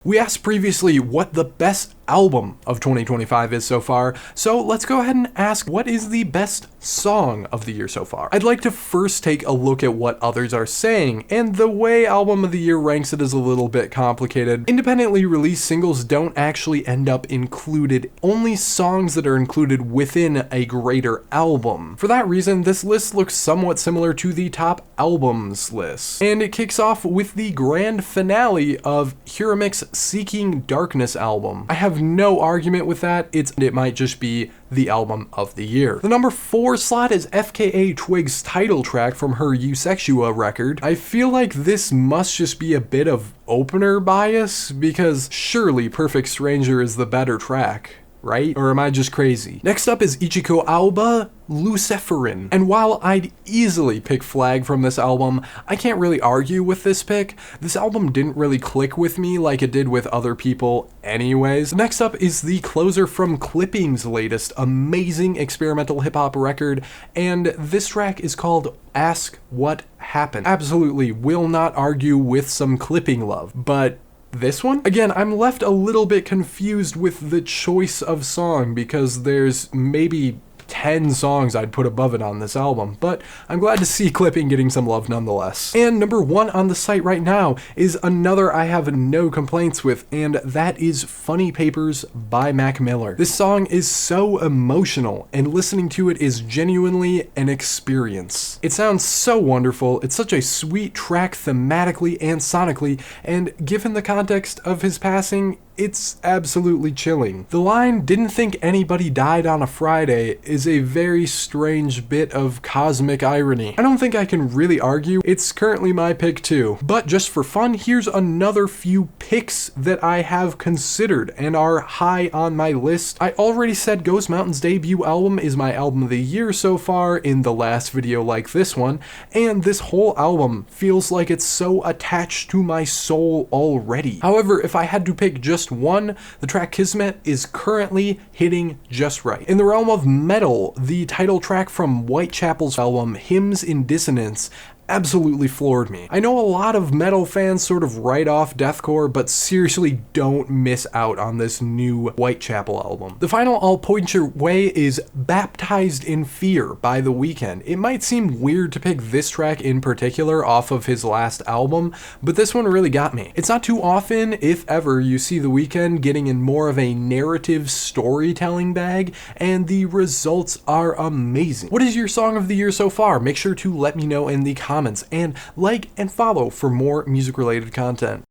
We asked previously what the best album of 2025 is so far, so let's go ahead and ask what is the best song of the year so far. I'd like to first take a look at what others are saying, and the way Album of the Year ranks it is a little bit complicated. Independently released singles don't actually end up included, only songs that are included within a greater album. For that reason, this list looks somewhat similar to the top albums list, and it kicks off with the grand finale of Hiramik's Seeking Darkness album. I have no argument with that, it might just be the album of the year. The number 4 slot is FKA Twig's title track from her Eusexua record. I feel like this must just be a bit of opener bias, because surely Perfect Stranger is the better track, right? Or am I just crazy? Next up is Ichiko Aoba, Luciferin. And while I'd easily pick Flag from this album, I can't really argue with this pick. This album didn't really click with me like it did with other people anyways. Next up is the closer from Clipping's latest amazing experimental hip-hop record, and this track is called Ask What Happened. Absolutely will not argue with some Clipping love, but this one? Again, I'm left a little bit confused with the choice of song because there's maybe 10 songs I'd put above it on this album, but I'm glad to see Clipping getting some love nonetheless. And number 1 on the site right now is another I have no complaints with, and that is Funny Papers by Mac Miller. This song is so emotional, and listening to it is genuinely an experience. It sounds so wonderful, it's such a sweet track thematically and sonically, and given the context of his passing, it's absolutely chilling. The line, "Didn't think anybody died on a Friday," is a very strange bit of cosmic irony. I don't think I can really argue. It's currently my pick too. But just for fun, here's another few picks that I have considered and are high on my list. I already said Ghost Mountain's debut album is my album of the year so far in the last video like this one, and this whole album feels like it's so attached to my soul already. However, if I had to pick just one, the track Kismet is currently hitting just right. In the realm of metal, the title track from Whitechapel's album Hymns in Dissonance absolutely floored me. I know a lot of metal fans sort of write off deathcore, but seriously don't miss out on this new Whitechapel album. The final I'll point your way is Baptized in Fear by The Weeknd. It might seem weird to pick this track in particular off of his last album, but this one really got me. It's not too often, if ever, you see The Weeknd getting in more of a narrative storytelling bag, and the results are amazing. What is your song of the year so far? Make sure to let me know in the comments, and like and follow for more music related content.